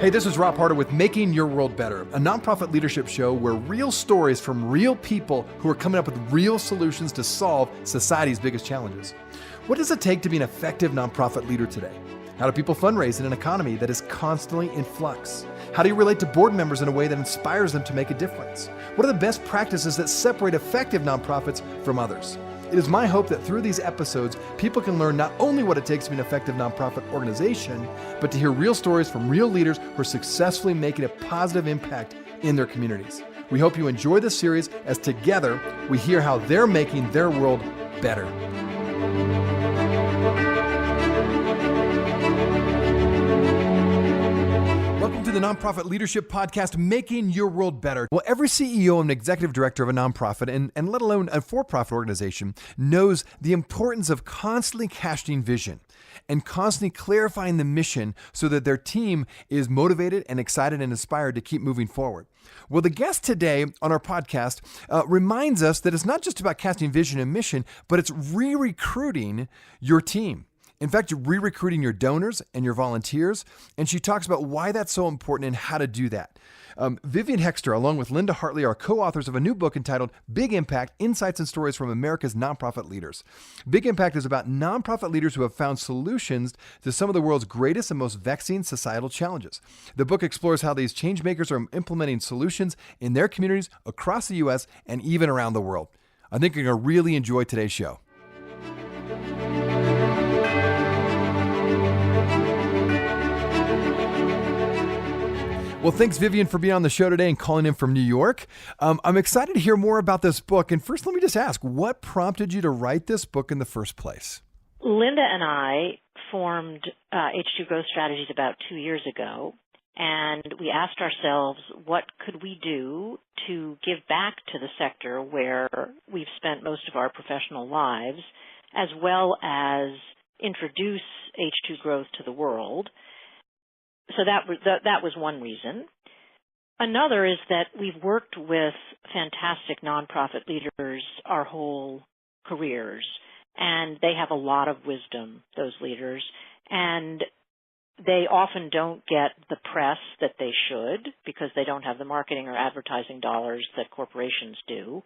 Hey, this is Rob Harder with Making Your World Better, a nonprofit leadership show where real stories from real people who are coming up with real solutions to solve society's biggest challenges. What does it take to be an effective nonprofit leader today? How do people fundraise in an economy that is constantly in flux? How do you relate to board members in a way that inspires them to make a difference? What are the best practices that separate effective nonprofits from others? It is my hope that through these episodes, people can learn not only what it takes to be an effective nonprofit organization, but to hear real stories from real leaders who are successfully making a positive impact in their communities. We hope you enjoy this series as together we hear how they're making their world better. Welcome to the Nonprofit Leadership Podcast, Making Your World Better. Well, every CEO and executive director of a nonprofit, and let alone a for-profit organization, knows the importance of constantly casting vision and constantly clarifying the mission so that their team is motivated and excited and inspired to keep moving forward. Well, the guest today on our podcast reminds us that it's not just about casting vision and mission, but it's re-recruiting your team. In fact, you're re-recruiting your donors and your volunteers, and she talks about why that's so important and how to do that. Vivien Hoexter, along with Linda Hartley, are co-authors of a new book entitled Big Impact: Insights and Stories from America's Nonprofit Leaders. Big Impact is about nonprofit leaders who have found solutions to some of the world's greatest and most vexing societal challenges. The book explores how these change makers are implementing solutions in their communities across the U.S. and even around the world. I think you're going to really enjoy today's show. Well, thanks, Vivien, for being on the show today and calling in from New York. I'm excited to hear more about this book. And first, let me just ask, what prompted you to write this book in the first place? Linda and I formed H2 Growth Strategies about 2 years ago, and we asked ourselves, what could we do to give back to the sector where we've spent most of our professional lives, as well as introduce H2 Growth to the world? So that was one reason. Another is that we've worked with fantastic nonprofit leaders our whole careers, and they have a lot of wisdom, those leaders, and they often don't get the press that they should because they don't have the marketing or advertising dollars that corporations do.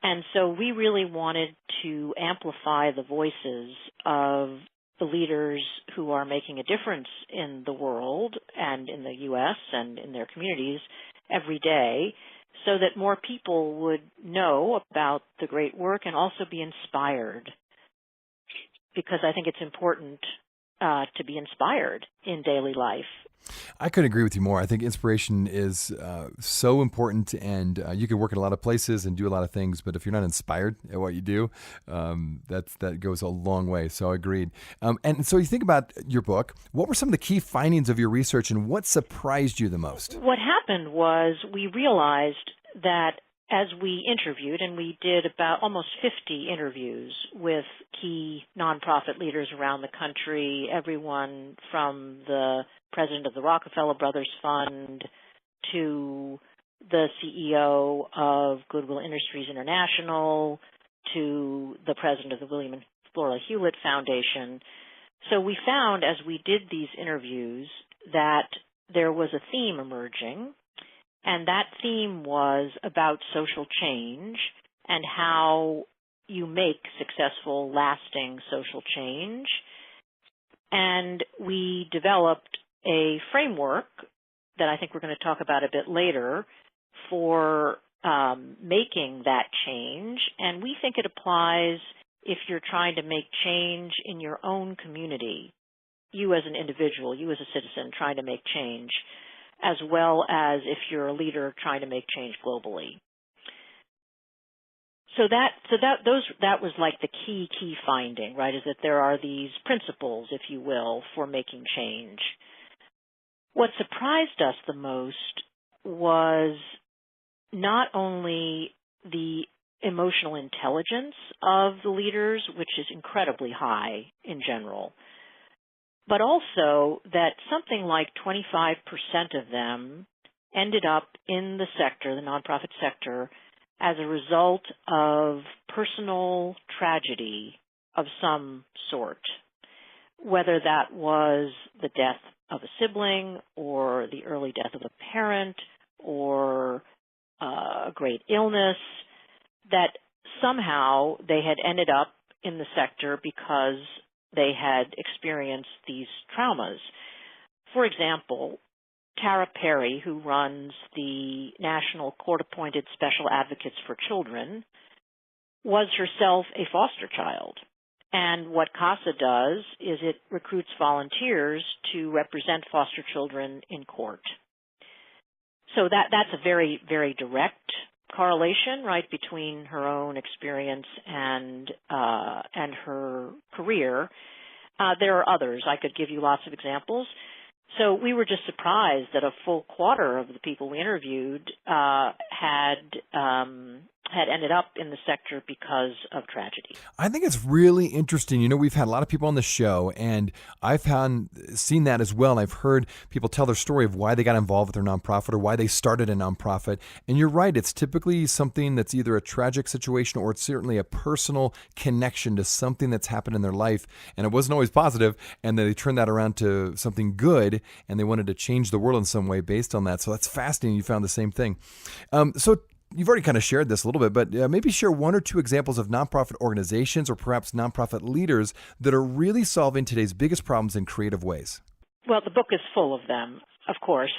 And so we really wanted to amplify the voices of the leaders who are making a difference in the world and in the U.S. and in their communities every day so that more people would know about the great work and also be inspired, because I think it's important to be inspired in daily life. I couldn't agree with you more. I think inspiration is so important, and you can work in a lot of places and do a lot of things, but if you're not inspired at what you do, that goes a long way. So agreed. And so you think about your book, what were some of the key findings of your research and what surprised you the most? What happened was we realized that as we interviewed, and we did about almost 50 interviews with key nonprofit leaders around the country, everyone from the president of the Rockefeller Brothers Fund to the CEO of Goodwill Industries International to the president of the William and Flora Hewlett Foundation. So we found as we did these interviews that there was a theme emerging, and that theme was about social change and how you make successful, lasting social change. And we developed a framework that I think we're going to talk about a bit later for making that change. And we think it applies if you're trying to make change in your own community, you as an individual, you as a citizen trying to make change, as well as if you're a leader trying to make change globally. So that was like the key finding, right, is that there are these principles, if you will, for making change. What surprised us the most was not only the emotional intelligence of the leaders, which is incredibly high in general, but also that something like 25% of them ended up in the sector, the nonprofit sector, as a result of personal tragedy of some sort, whether that was the death of a sibling or the early death of a parent or a great illness, that somehow they had ended up in the sector because they had experienced these traumas. For example, Tara Perry, who runs the National Court-Appointed Special Advocates for Children, was herself a foster child. And what CASA does is it recruits volunteers to represent foster children in court. So that's a very, very direct correlation, right, between her own experience and her career. There are others. I could give you lots of examples. So we were just surprised that a full quarter of the people we interviewed had ended up in the sector because of tragedy. I think it's really interesting. We've had a lot of people on the show, and I've seen that as well. And I've heard people tell their story of why they got involved with their nonprofit or why they started a nonprofit. And you're right. It's typically something that's either a tragic situation or it's certainly a personal connection to something that's happened in their life. And it wasn't always positive, and then they turned that around to something good, and they wanted to change the world in some way based on that. So that's fascinating. You found the same thing. So you've already kind of shared this a little bit, but maybe share one or two examples of nonprofit organizations or perhaps nonprofit leaders that are really solving today's biggest problems in creative ways. Well, the book is full of them, of course.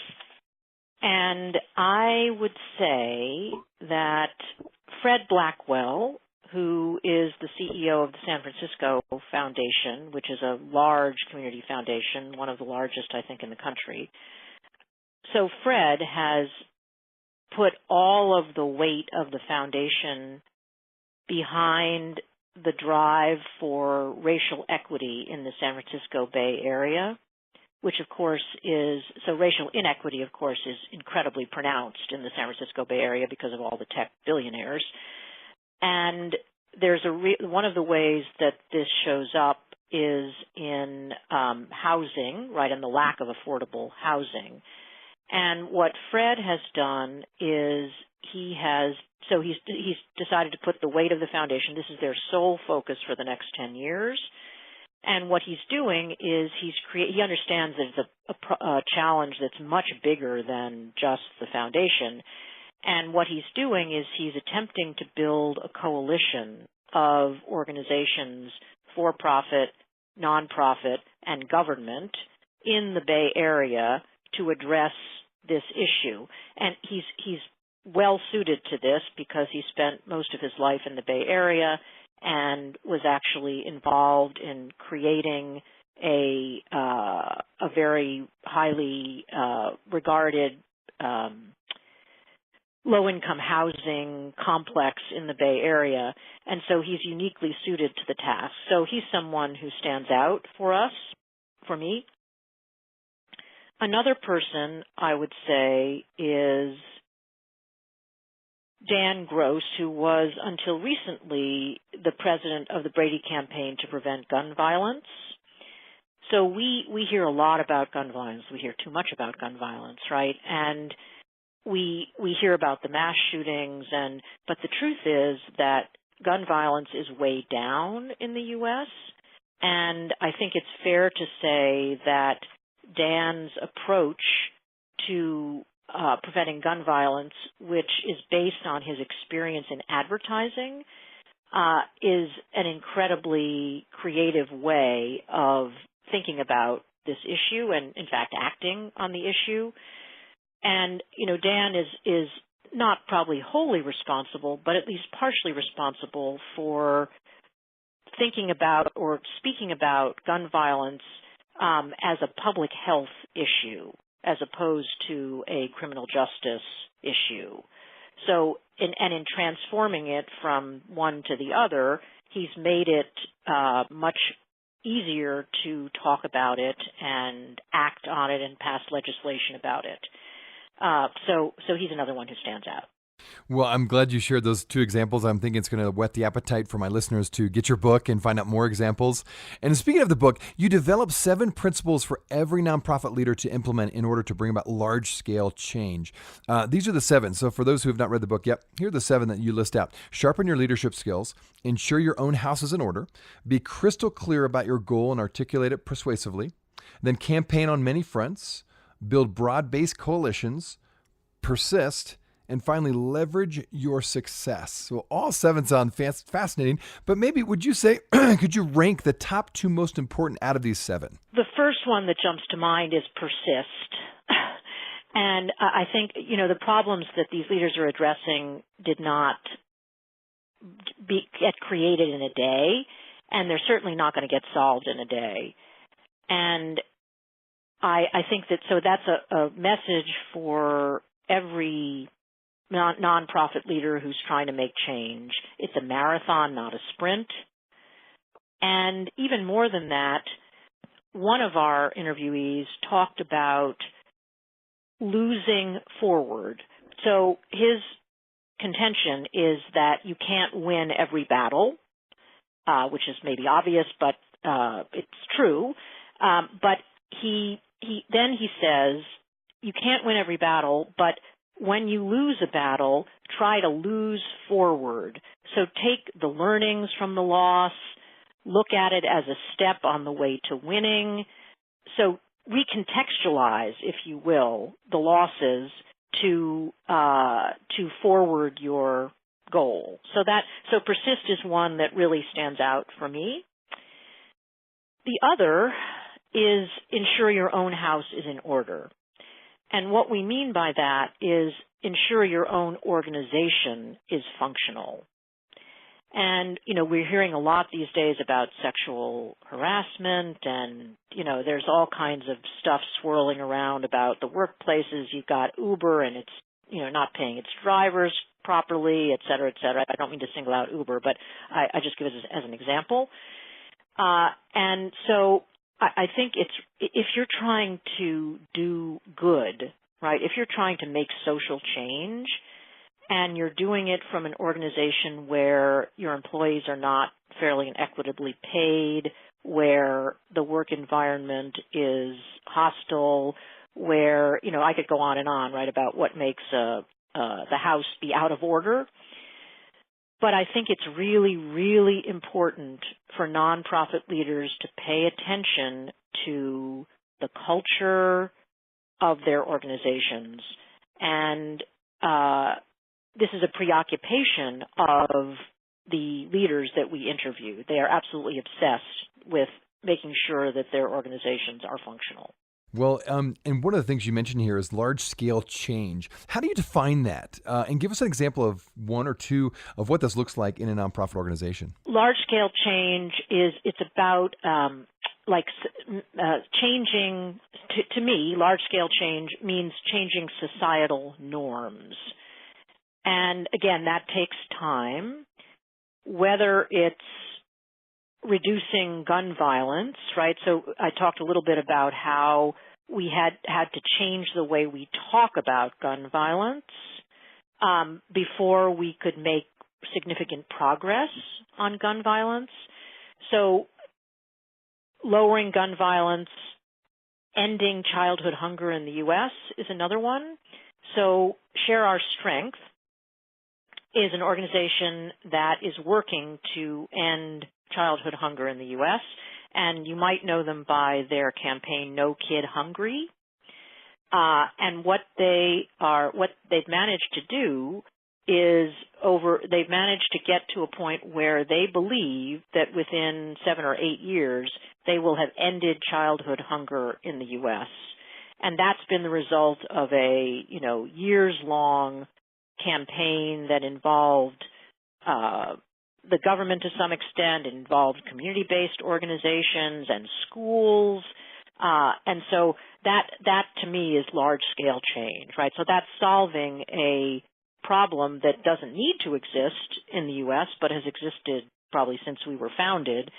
And I would say that Fred Blackwell, who is the CEO of the San Francisco Foundation, which is a large community foundation, one of the largest, I think, in the country. So Fred has put all of the weight of the foundation behind the drive for racial equity in the San Francisco Bay Area, which of course so racial inequity, of course, is incredibly pronounced in the San Francisco Bay Area because of all the tech billionaires. And there's one of the ways that this shows up is in housing, right, and the lack of affordable housing. And what Fred has done is he's decided to put the weight of the foundation. This is their sole focus for the next 10 years. And what he's doing is he understands that it's a challenge that's much bigger than just the foundation. And what he's doing is he's attempting to build a coalition of organizations, for-profit, nonprofit, and government in the Bay Area to address this issue. And he's well suited to this because he spent most of his life in the Bay Area and was actually involved in creating a very highly regarded low-income housing complex in the Bay Area, and so he's uniquely suited to the task. So he's someone who stands out for us, for me. Another person I would say is Dan Gross, who was until recently the president of the Brady Campaign to Prevent Gun Violence. So we hear a lot about gun violence. We hear too much about gun violence, right? And we hear about the mass shootings, but the truth is that gun violence is way down in the U.S., and I think it's fair to say that Dan's approach to preventing gun violence, which is based on his experience in advertising, is an incredibly creative way of thinking about this issue and, in fact, acting on the issue. And, Dan is not probably wholly responsible, but at least partially responsible for thinking about or speaking about gun violence as a public health issue as opposed to a criminal justice issue. So, in transforming it from one to the other, he's made it much easier to talk about it and act on it and pass legislation about it. So he's another one who stands out. Well, I'm glad you shared those two examples. I'm thinking it's going to whet the appetite for my listeners to get your book and find out more examples. And speaking of the book, you develop 7 principles for every nonprofit leader to implement in order to bring about large-scale change. These are the 7. So for those who have not read the book yet, here are the 7 that you list out. Sharpen your leadership skills. Ensure your own house is in order. Be crystal clear about your goal and articulate it persuasively. Then campaign on many fronts, build broad-based coalitions, persist, and finally leverage your success. So all 7 sound fascinating, but maybe would you say, could you rank the top 2 most important out of these 7? The first one that jumps to mind is persist. And I think, the problems that these leaders are addressing did not get created in a day, and they're certainly not going to get solved in a day. And I think that's a message for every nonprofit leader who's trying to make change. It's a marathon, not a sprint. And even more than that, one of our interviewees talked about losing forward. So his contention is that you can't win every battle, which is maybe obvious, but it's true. But he says you can't win every battle, but when you lose a battle, try to lose forward. So take the learnings from the loss, look at it as a step on the way to winning. So recontextualize, if you will, the losses to forward your goal. So persist is one that really stands out for me. The other is ensure your own house is in order. And what we mean by that is ensure your own organization is functional. And, we're hearing a lot these days about sexual harassment and, there's all kinds of stuff swirling around about the workplaces. You've got Uber and it's, not paying its drivers properly, et cetera, et cetera. I don't mean to single out Uber, but I just give it as an example. And so I think if you're trying to do good, right, if you're trying to make social change, and you're doing it from an organization where your employees are not fairly and equitably paid, where the work environment is hostile, where, I could go on and on, right, about what makes the house be out of order. But I think it's really, really important for nonprofit leaders to pay attention to the culture of their organizations. And this is a preoccupation of the leaders that we interview. They are absolutely obsessed with making sure that their organizations are functional. Well, and one of the things you mentioned here is large-scale change. How do you define that? And give us an example of 1 or 2 of what this looks like in a nonprofit organization. Large-scale change it's about changing, to me, large-scale change means changing societal norms. And again, that takes time, whether it's reducing gun violence, right? So I talked a little bit about how we had to change the way we talk about gun violence before we could make significant progress on gun violence. So lowering gun violence, ending childhood hunger in the U.S. is another one. So Share Our Strength is an organization that is working to end childhood hunger in the U.S., and you might know them by their campaign, No Kid Hungry. And what they've managed to do is they've managed to get to a point where they believe that within 7 or 8 years, they will have ended childhood hunger in the U.S. And that's been the result of a, years-long campaign that involved the government to some extent, involved community-based organizations and schools. And so that to me is large-scale change, right? So that's solving a problem that doesn't need to exist in the U.S., but has existed probably since we were founded.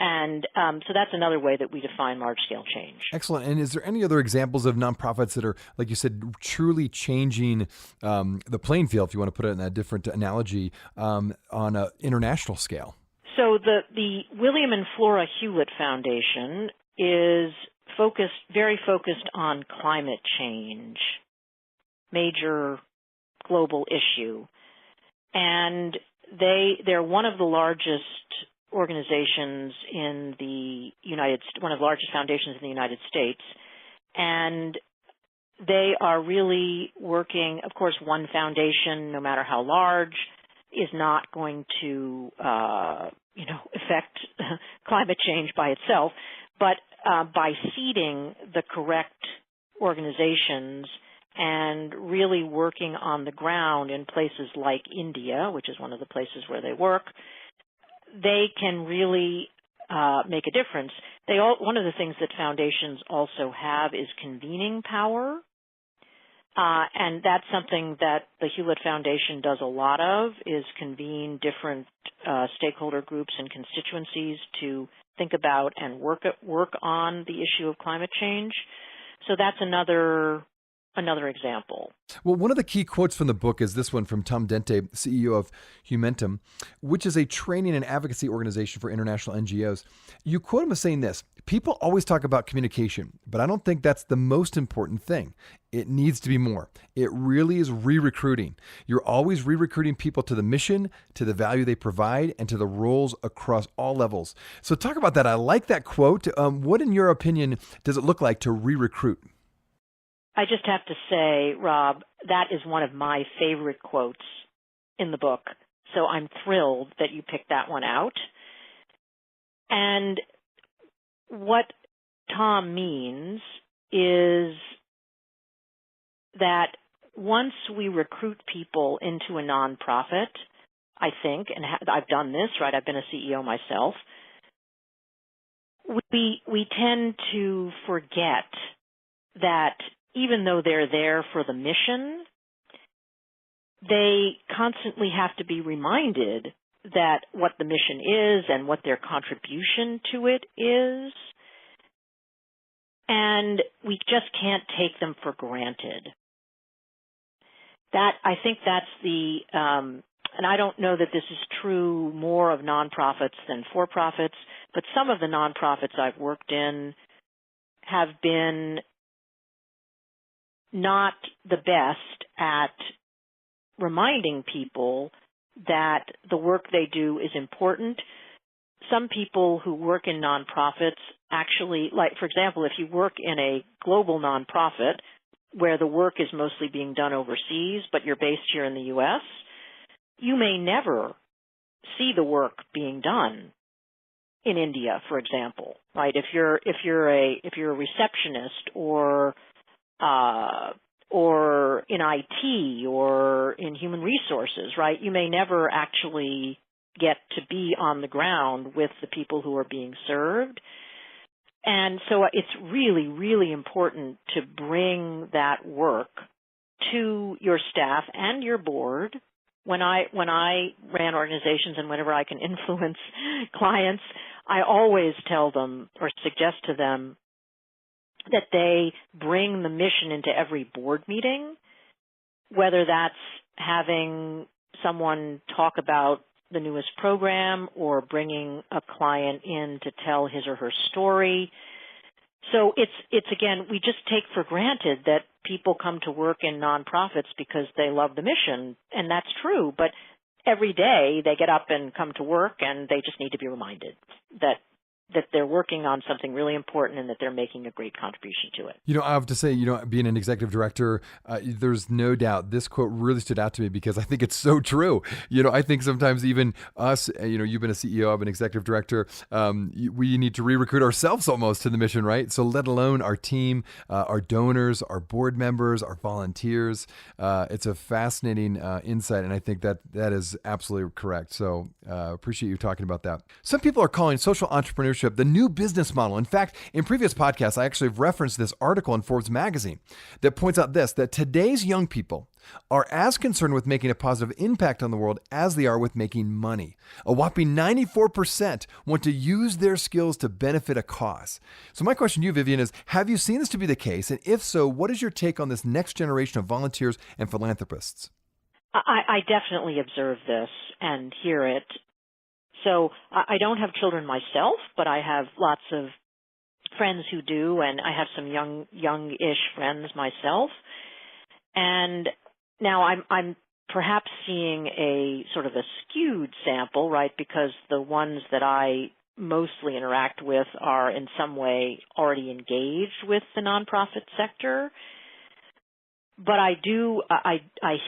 And so that's another way that we define large-scale change. Excellent. And is there any other examples of nonprofits that are, like you said, truly changing the playing field, if you want to put it in a different analogy, on an international scale? So the William and Flora Hewlett Foundation is very focused on climate change, major global issue. And they're one of the largest organizations in the one of the largest foundations in the United States, and they are really working. Of course, one foundation, no matter how large, is not going to, affect climate change by itself, but by seeding the correct organizations and really working on the ground in places like India, which is one of the places where they work, they can really make a difference. One of the things that foundations also have is convening power, and that's something that the Hewlett Foundation does a lot of, is convene different stakeholder groups and constituencies to think about and work on the issue of climate change. So that's another example. Well, one of the key quotes from the book is this one from Tom Dente, CEO of Humentum, which is a training and advocacy organization for international NGOs. You quote him as saying this: "People always talk about communication, but I don't think that's the most important thing. It needs to be more. It really is re-recruiting. You're always re-recruiting people to the mission, to the value they provide, and to the roles across all levels." So talk about that. I like that quote. What, in your opinion, does it look like to re-recruit? I just have to say, Rob, that is one of my favorite quotes in the book. So I'm thrilled that you picked that one out. And what Tom means is that once we recruit people into a nonprofit, I think, and I've done this, right? I've been a CEO myself. We tend to forget that even though they're there for the mission, they constantly have to be reminded that what the mission is and what their contribution to it is. And we just can't take them for granted. I think that's and I don't know that this is true more of nonprofits than for-profits, but some of the nonprofits I've worked in have been not the best at reminding people that the work they do is important. Some people who work in nonprofits actually, like, for example, if you work in a global nonprofit where the work is mostly being done overseas, but you're based here in the U.S., you may never see the work being done in India, for example, right? If you're a receptionist or in IT or in human resources, right? You may never actually get to be on the ground with the people who are being served. And so it's really, really important to bring that work to your staff and your board. When I ran organizations and whenever I can influence clients, I always tell them or suggest to them that they bring the mission into every board meeting, whether that's having someone talk about the newest program or bringing a client in to tell his or her story. So it's again, we just take for granted that people come to work in nonprofits because they love the mission, and that's true, but every day they get up and come to work and they just need to be reminded that they're working on something really important and that they're making a great contribution to it. I have to say, being an executive director, there's no doubt this quote really stood out to me because I think it's so true. I think sometimes even us, you've been a CEO, I've been executive director, we need to re-recruit ourselves almost to the mission, right? So let alone our team, our donors, our board members, our volunteers. It's a fascinating insight, and I think that is absolutely correct. So appreciate you talking about that. Some people are calling social entrepreneurship the new business model. In fact, in previous podcasts, I actually have referenced this article in Forbes magazine that points out that today's young people are as concerned with making a positive impact on the world as they are with making money. A whopping 94% want to use their skills to benefit a cause. So my question to you, Vivien, is have you seen this to be the case? And if so, what is your take on this next generation of volunteers and philanthropists? I definitely observe this and hear it. So I don't have children myself, but I have lots of friends who do, and I have some young-ish friends myself. And now I'm perhaps seeing a sort of a skewed sample, right, because the ones that I mostly interact with are in some way already engaged with the nonprofit sector. But I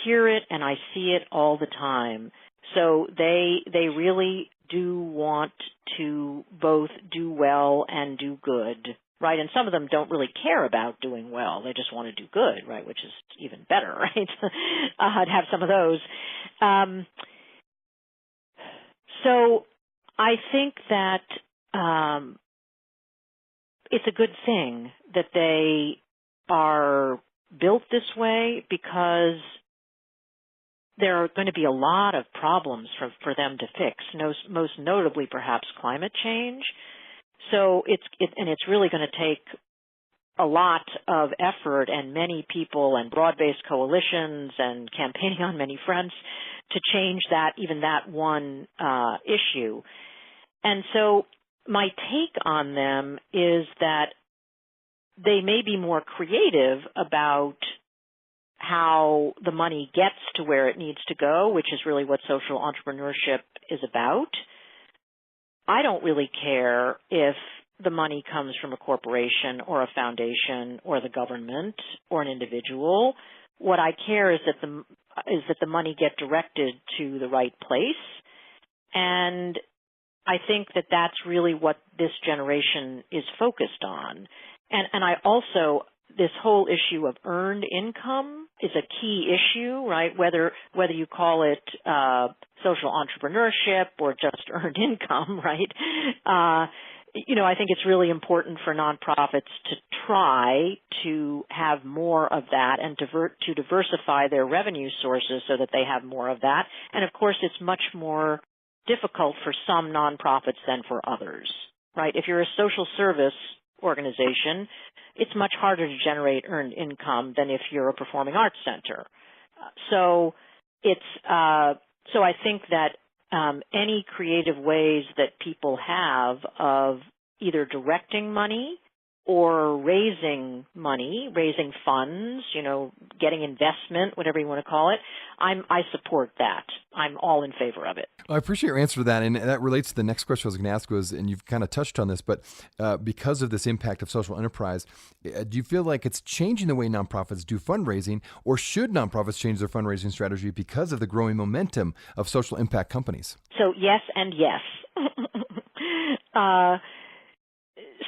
hear it and I see it all the time. So they really do want to both do well and do good, right? And some of them don't really care about doing well. They just want to do good, right, which is even better, right? I'd have some of those. So I think that it's a good thing that they are built this way, because there are going to be a lot of problems for them to fix, most notably perhaps climate change. So it's really going to take a lot of effort and many people and broad-based coalitions and campaigning on many fronts to change that, even that one issue. And so my take on them is that they may be more creative about how the money gets to where it needs to go, which is really what social entrepreneurship is about. I don't really care if the money comes from a corporation or a foundation or the government or an individual. What I care is that the money get directed to the right place. And I think that that's really what this generation is focused on. And I also, this whole issue of earned income is a key issue, right? Whether you call it social entrepreneurship or just earned income, right? I think it's really important for nonprofits to try to have more of that and to diversify their revenue sources so that they have more of that. And of course, it's much more difficult for some nonprofits than for others, right? If you're a social service organization, it's much harder to generate earned income than if you're a performing arts center. So I think that any creative ways that people have of either directing money or raising money, raising funds, getting investment, whatever you want to call it, I support that. I'm all in favor of it. I appreciate your answer to that, and that relates to the next question I was going to ask was, and you've kind of touched on this, but because of this impact of social enterprise, do you feel like it's changing the way nonprofits do fundraising, or should nonprofits change their fundraising strategy because of the growing momentum of social impact companies? So yes and yes.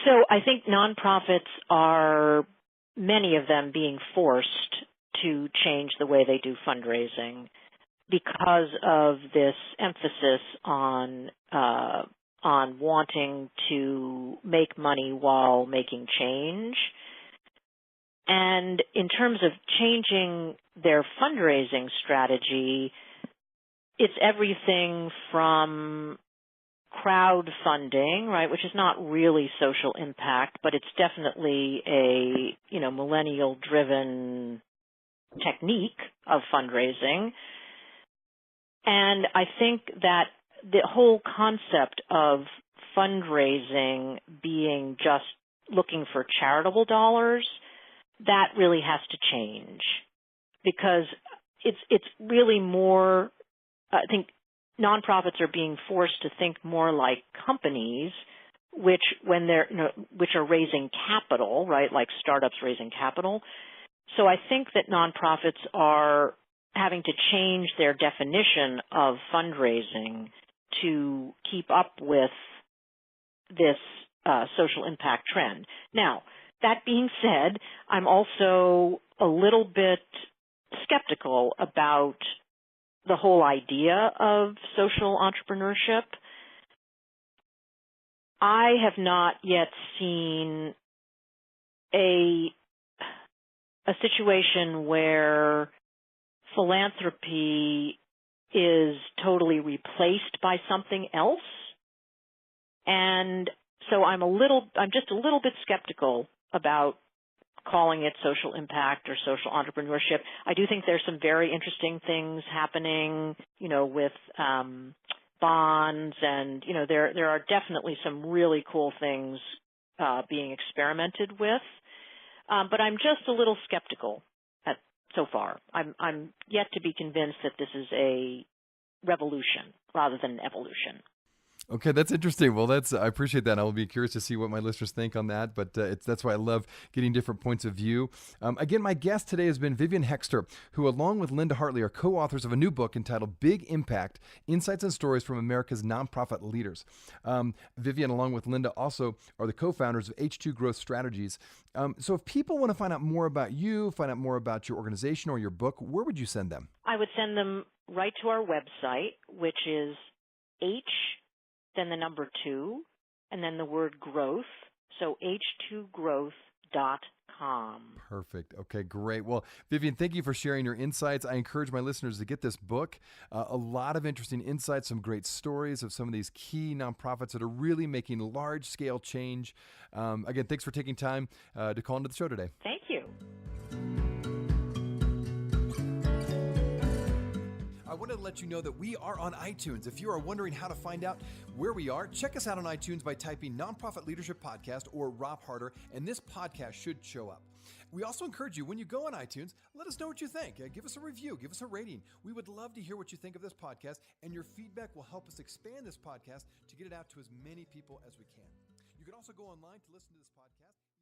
So I think nonprofits are, many of them, being forced to change the way they do fundraising because of this emphasis on wanting to make money while making change. And in terms of changing their fundraising strategy, it's everything from crowdfunding, right, which is not really social impact, but it's definitely a, millennial-driven technique of fundraising. And I think that the whole concept of fundraising being just looking for charitable dollars, that really has to change, because it's really more, I think, nonprofits are being forced to think more like companies, which are raising capital, right? Like startups raising capital. So I think that nonprofits are having to change their definition of fundraising to keep up with this social impact trend. Now, that being said, I'm also a little bit skeptical about the whole idea of social entrepreneurship. I have not yet seen a situation where philanthropy is totally replaced by something else. And so I'm just a little bit skeptical about calling it social impact or social entrepreneurship. I do think there's some very interesting things happening, with bonds, and there are definitely some really cool things being experimented with. But I'm just a little skeptical so far. I'm yet to be convinced that this is a revolution rather than evolution. Okay, that's interesting. Well, I appreciate that. I'll be curious to see what my listeners think on that. But that's why I love getting different points of view. Again, my guest today has been Vivien Hoexter, who, along with Linda Hartley, are co-authors of a new book entitled "Big Impact: Insights and Stories from America's Nonprofit Leaders." Vivien, along with Linda, also are the co-founders of H2 Growth Strategies. So, if people want to find out more about you, find out more about your organization or your book, where would you send them? I would send them right to our website, which is then the number 2, and then the word growth, so h2growth.com. Perfect. Okay, great. Well, Vivien, thank you for sharing your insights. I encourage my listeners to get this book. A lot of interesting insights, some great stories of some of these key nonprofits that are really making large-scale change. Again, thanks for taking time to call into the show today. Thank you. I wanted to let you know that we are on iTunes. If you are wondering how to find out where we are, check us out on iTunes by typing Nonprofit Leadership Podcast or Rob Harder, and this podcast should show up. We also encourage you, when you go on iTunes, let us know what you think. Give us a review, give us a rating. We would love to hear what you think of this podcast, and your feedback will help us expand this podcast to get it out to as many people as we can. You can also go online to listen to this podcast.